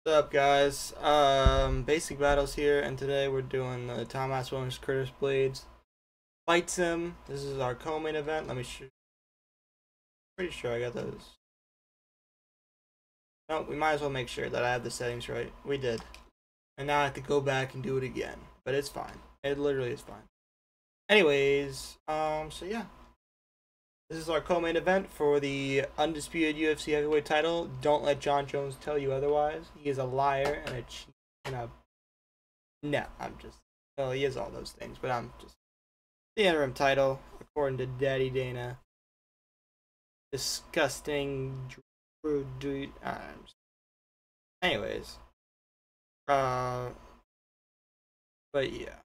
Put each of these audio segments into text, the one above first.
What's up, guys? Basic Battles here, and today we're doing the Tom Aspinall vs. Curtis Blaydes Fight Sim. This is our co-main event. Let me shoot. Pretty sure I got those. No, we might as well make sure that I have the settings right. We did. And now I have to go back and do it again. But it's fine. It literally is fine. Anyways, so yeah. This is our co-main event for the undisputed UFC heavyweight title. Don't let John Jones tell you otherwise. He is a liar and a cheat and a... No, I'm just... Well, he is all those things, but I'm just... The interim title, according to Daddy Dana. Disgusting... Anyways. But yeah.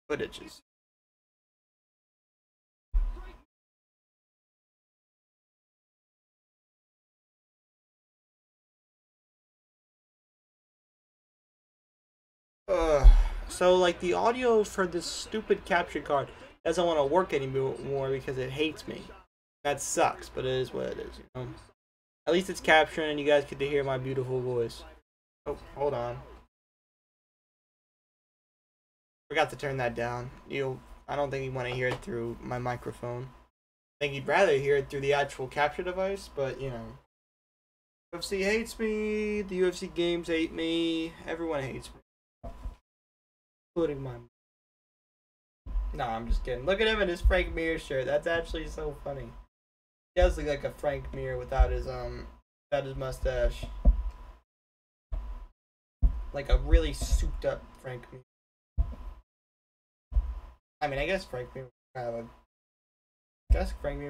Footages. So like the audio for this stupid capture card doesn't want to work anymore because it hates me. That sucks, but it is what it is, you know. At least it's capturing and you guys get to hear my beautiful voice. Oh, hold on. Forgot to turn that down. I don't think you want to hear it through my microphone. I think you'd rather hear it through the actual capture device, but you know. UFC hates me, the UFC games hate me, everyone hates me. Including my... No, I'm just kidding. Look at him in his Frank Mir shirt. That's actually so funny. He does look like a Frank Mir without his mustache. Like a really souped up Frank Mir. I mean, I guess Frank Mir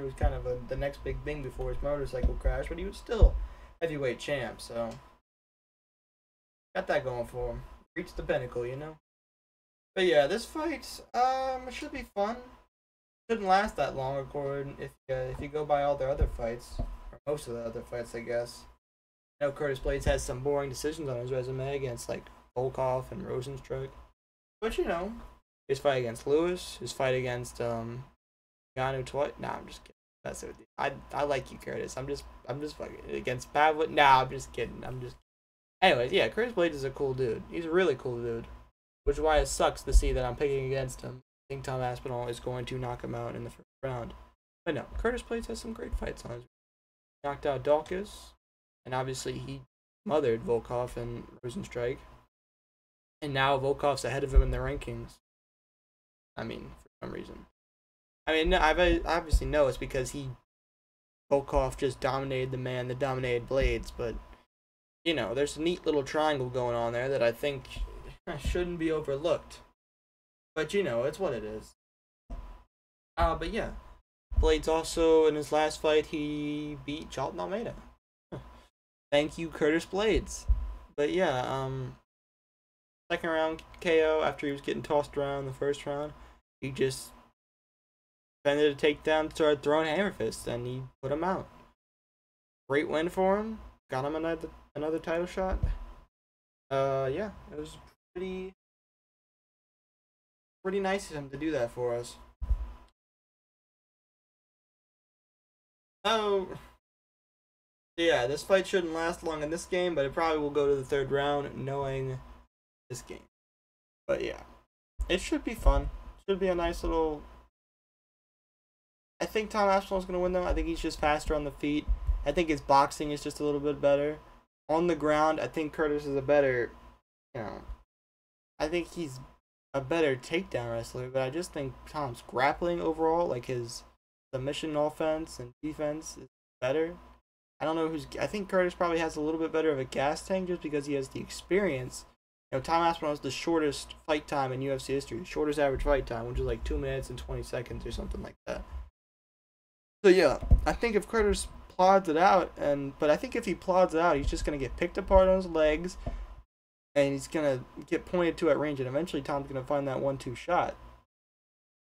was kind of the next big thing before his motorcycle crash, but he was still heavyweight champ, so got that going for him. Reached the pinnacle, you know. But yeah, this fight, it should be fun. Shouldn't last that long, according if you go by all their other fights, or most of the other fights, I guess. I know Curtis Blaydes has some boring decisions on his resume against like Volkov and Rosenstruck, but you know, his fight against Lewis, his fight against Ngannou twice. Nah, I'm just kidding. That's it. I like you, Curtis. I'm just fucking against Pavlik. Nah, I'm just kidding. Anyways, yeah, Curtis Blaydes is a cool dude. He's a really cool dude. Which is why it sucks to see that I'm picking against him. I think Tom Aspinall is going to knock him out in the first round. But no, Curtis Blaydes has some great fights on his. Knocked out Dawkins, and obviously he mothered Volkov and Rosenstrike. And now Volkov's ahead of him in the rankings. I mean, for some reason. I mean, I obviously know it's because Volkov just dominated the man that dominated Blaydes, but, you know, there's a neat little triangle going on there that I think shouldn't be overlooked. But you know, it's what it is. But yeah. Blaydes also, in his last fight, he beat Charlton Almeida. Thank you, Curtis Blaydes. But yeah, second round KO after he was getting tossed around in the first round. He just defended a takedown, started throwing hammer fists, and he put him out. Great win for him. Got him another title shot. Yeah, it was pretty nice of him to do that for us. Oh, yeah, this fight shouldn't last long in this game, but it probably will go to the third round, knowing this game. But yeah, it should be fun. Should be a nice little... I think Tom Aspinall's going to win, though. I think he's just faster on the feet. I think his boxing is just a little bit better. On the ground, I think Curtis is a better... You know, I think he's a better takedown wrestler, but I just think Tom's grappling overall, like his submission offense and defense, is better. I don't know I think Curtis probably has a little bit better of a gas tank just because he has the experience. You know, Tom Aspinall has the shortest fight time in UFC history, shortest average fight time, which is like 2 minutes and 20 seconds or something like that. So yeah, I think if Curtis plods it out, but I think if he plods it out, he's just gonna get picked apart on his legs. And he's going to get pointed to at range, and eventually Tom's going to find that 1-2 shot.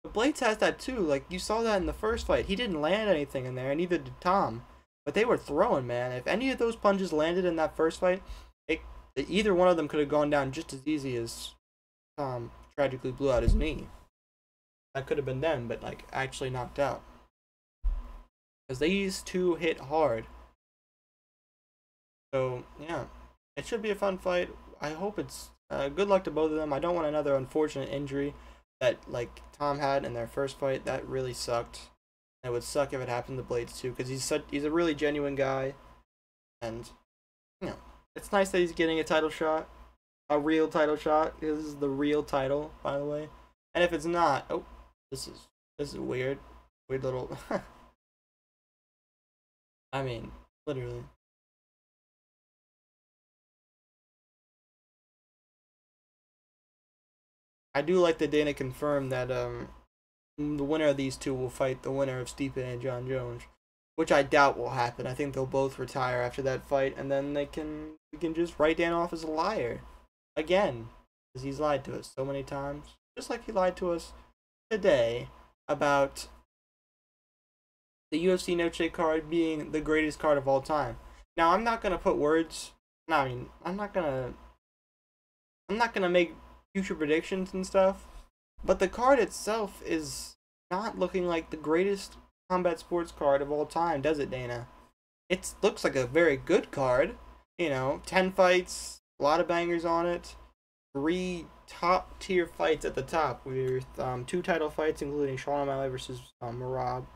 But Blaydes has that too. Like, you saw that in the first fight. He didn't land anything in there, and neither did Tom. But they were throwing, man. If any of those punches landed in that first fight, either one of them could have gone down just as easy as Tom tragically blew out his knee. That could have been them, but, like, actually knocked out. Because these two hit hard. So yeah, it should be a fun fight. I hope it's good luck to both of them. I don't want another unfortunate injury that like Tom had in their first fight. That really sucked. It would suck if it happened to Blaydes too, because he's a really genuine guy, and you know it's nice that he's getting a title shot, a real title shot. This is the real title, by the way. And if it's not, oh, this is weird, weird little. I mean, literally. I do like that Dana confirmed that the winner of these two will fight the winner of Stipe and John Jones, which I doubt will happen. I think they'll both retire after that fight, and then we can just write Dan off as a liar again, because he's lied to us so many times, just like he lied to us today about the UFC No Shade card being the greatest card of all time. Now I'm not gonna put words. No, I mean I'm not gonna make future predictions and stuff, but the card itself is not looking like the greatest combat sports card of all time, does it, Dana? It looks like a very good card. 10 fights, a lot of bangers on it, 3 top tier fights at the top with 2 title fights, including Sean O'Malley versus Marab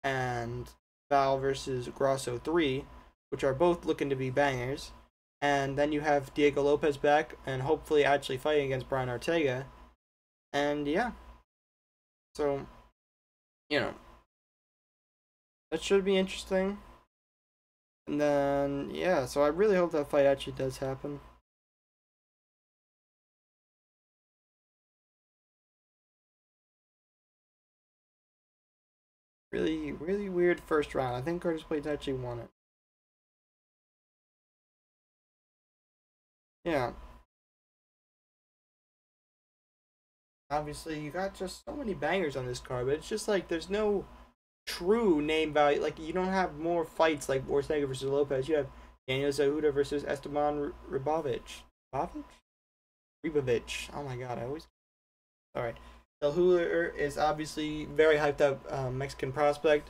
and Val versus Grosso 3, which are both looking to be bangers. And then you have Diego Lopez back and hopefully actually fighting against Brian Ortega. And yeah. So, that should be interesting. And then, yeah, so I really hope that fight actually does happen. Really, really weird first round. I think Curtis Blaydes actually won it. Yeah. Obviously, you got just so many bangers on this card, but it's just like there's no true name value. Like, you don't have more fights like Ortega versus Lopez. You have Daniel Zahuda versus Esteban Ribovic. Ribovic. Oh my god, I always. Alright. Zahuda is obviously very hyped up Mexican prospect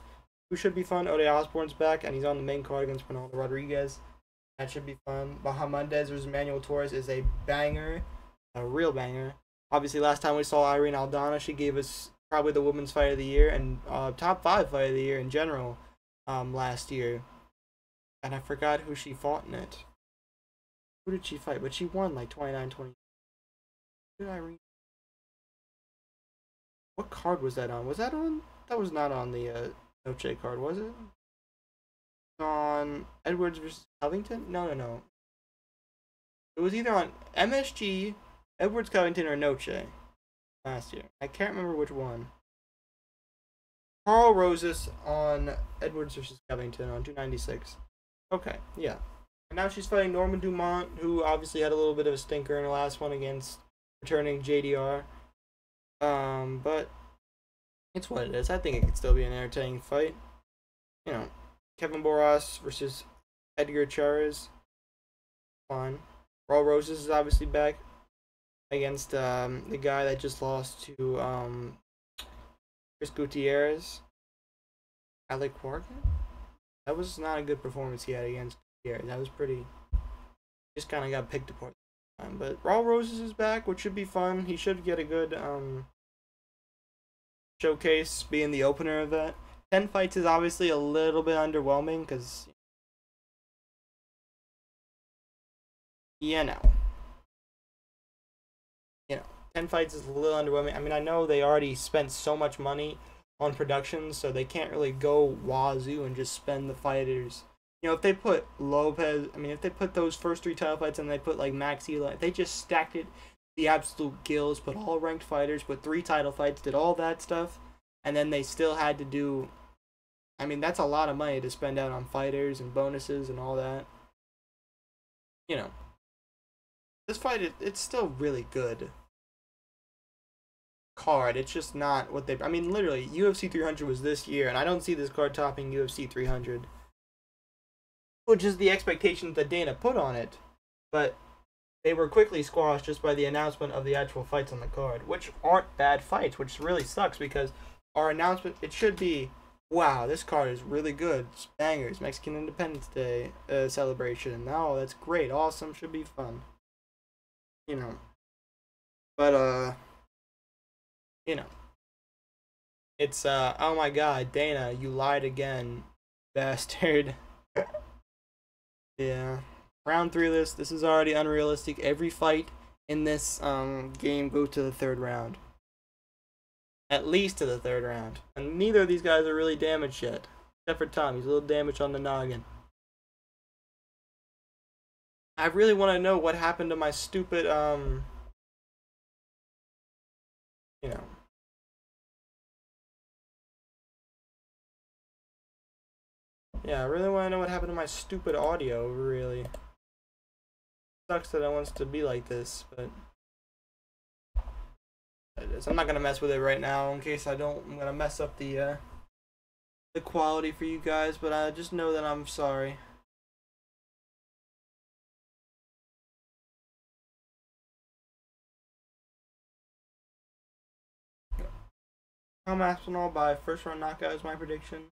who should be fun. Ode Osborne's back, and he's on the main card against Ronaldo Rodriguez. That should be fun. Bahamondes versus Manuel Torres is a banger, a real banger. Obviously, last time we saw Irene Aldana, she gave us probably the Women's Fight of the Year and top 5 Fight of the Year in general last year. And I forgot who she fought in it. Who did she fight? But she won like 29-20. Who did Irene? What card was that on? Was that on? That was not on the Noche card, was it? On Edwards versus Covington? No. It was either on MSG, Edwards Covington, or Noche last year. I can't remember which one. Carl Rosas on Edwards versus Covington on 296. Okay, yeah. And now she's fighting Norma Dumont, who obviously had a little bit of a stinker in the last one against returning JDR. But it's what it is. I think it could still be an entertaining fight. Kevin Boras versus Edgar Chairez. Fine. Raul Rosas is obviously back against the guy that just lost to Chris Gutierrez. Alec Quargan? That was not a good performance he had against Gutierrez. That was pretty. Just kind of got picked apart. But Raul Rosas is back, which should be fun. He should get a good showcase being the opener of that. 10 fights is obviously a little bit underwhelming because, 10 fights is a little underwhelming. I mean, I know they already spent so much money on production, so they can't really go wazoo and just spend the fighters. If they put if they put those first 3 title fights and they put like Max Eli, they just stacked it the absolute gills, put all ranked fighters, put 3 title fights, did all that stuff, and then they still had to do. I mean, that's a lot of money to spend out on fighters and bonuses and all that. This fight, it's still really good card. It's just not what they. I mean, literally, UFC 300 was this year, and I don't see this card topping UFC 300, which is the expectations that Dana put on it. But they were quickly squashed just by the announcement of the actual fights on the card, which aren't bad fights, which really sucks because our announcement, it should be Wow, this card is really good. It's bangers. Mexican Independence Day celebration. Oh, that's great. Awesome. Should be fun. You know. But you know. It's oh my god, Dana, you lied again, bastard. Yeah. Round 3 list. This is already unrealistic. Every fight in this game goes to the third round. At least to the third round. And neither of these guys are really damaged yet. Except for Tom, he's a little damaged on the noggin. I really want to know what happened to my stupid you know. Yeah, I really want to know what happened to my stupid audio, really. Sucks that it wants to be like this, but I'm not gonna mess with it right now in case I don't. I'm gonna mess up the quality for you guys, but I just know that I'm sorry. Tom Aspinall by first round knockout is my prediction.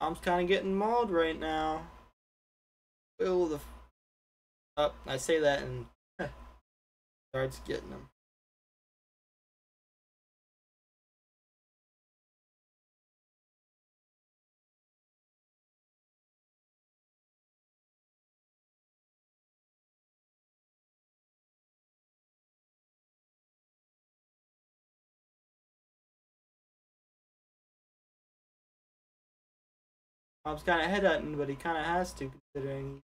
I'm kind of getting mauled right now. Will the up? I say that and starts getting them. I was kind of head hunting, but he kind of has to considering.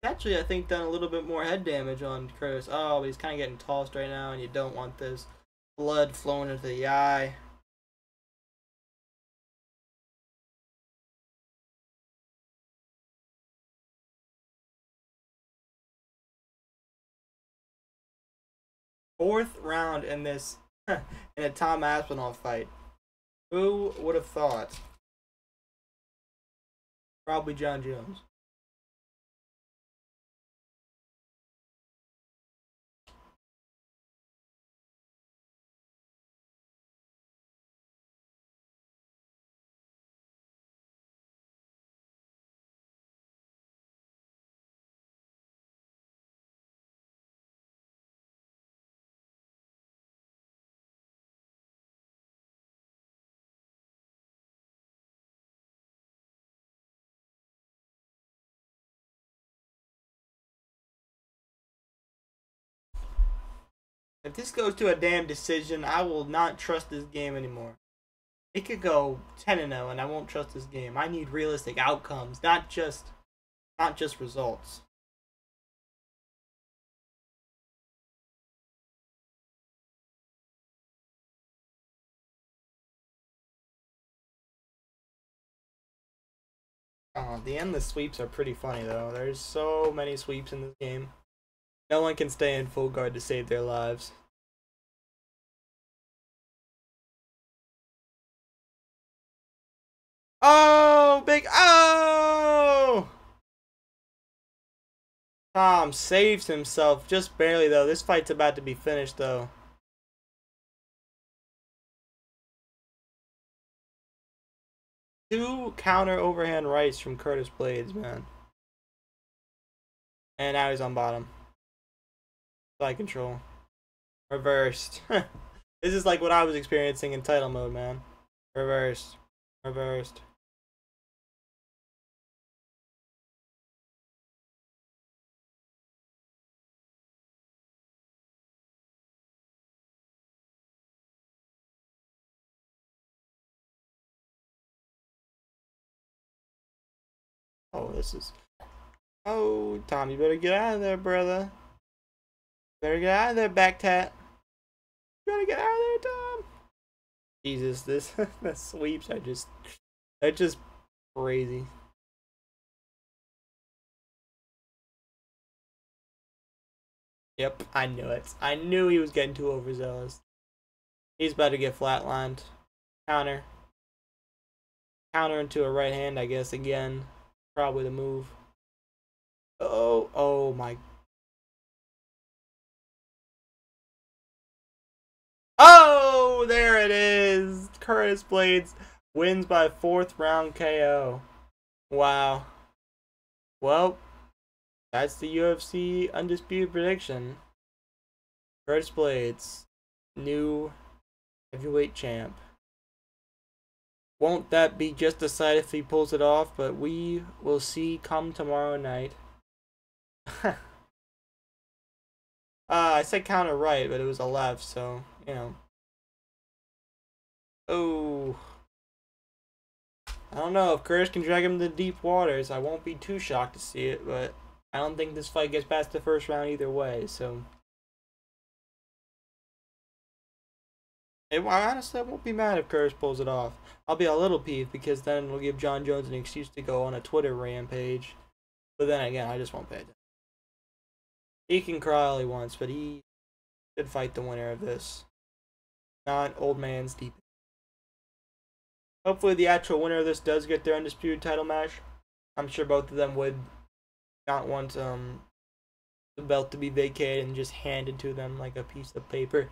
Actually, I think done a little bit more head damage on Curtis. Oh, but he's kind of getting tossed right now, and you don't want this blood flowing into the eye. Fourth round in this in a Tom Aspinall fight. Who would have thought? Probably John Jones. If this goes to a damn decision, I will not trust this game anymore. It could go 10-0 and I won't trust this game. I need realistic outcomes, not just results. The endless sweeps are pretty funny though. There's so many sweeps in this game. No one can stay in full guard to save their lives. Oh, big oh! Tom saves himself just barely though. This fight's about to be finished though. Two counter overhand rights from Curtis Blaydes, man. And now he's on bottom. Side control. Reversed. This is like what I was experiencing in title mode, man. Reversed. Reversed. Oh, this is. Oh, Tom, you better get out of there, brother. Better get out of there, back tat. You better get out of there, Tom. Jesus, this the sweeps are just they're just crazy. Yep, I knew it. I knew he was getting too overzealous. He's about to get flatlined. Counter. Counter into a right hand, I guess, again. Probably the move. Oh my. Oh, there it is. Curtis Blaydes wins by 4th round KO. Wow. Well, that's the UFC Undisputed prediction. Curtis Blaydes, new heavyweight champ. Won't that be just a sight if he pulls it off? But we will see come tomorrow night. I said counter right, but it was a left, so, you know. Oh. I don't know if Curtis can drag him to deep waters. I won't be too shocked to see it, but I don't think this fight gets past the 1st round either way, so. Honestly, I won't be mad if Curtis pulls it off. I'll be a little peeved because then it'll give John Jones an excuse to go on a Twitter rampage. But then again, I just won't pay attention. He can cry all he wants, but he should fight the winner of this. Not old man's deep. Hopefully the actual winner of this does get their undisputed title match. I'm sure both of them would not want the belt to be vacated and just handed to them like a piece of paper.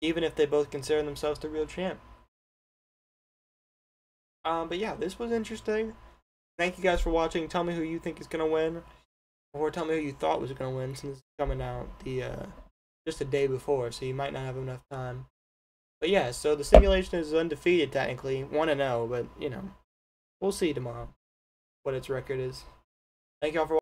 Even if they both consider themselves the real champ. But yeah, this was interesting. Thank you guys for watching. Tell me who you think is going to win. Or tell me who you thought was going to win, since it's coming out just a day before, so you might not have enough time. But yeah, so the simulation is undefeated technically, 1-0, but you know, we'll see tomorrow what its record is. Thank y'all for watching.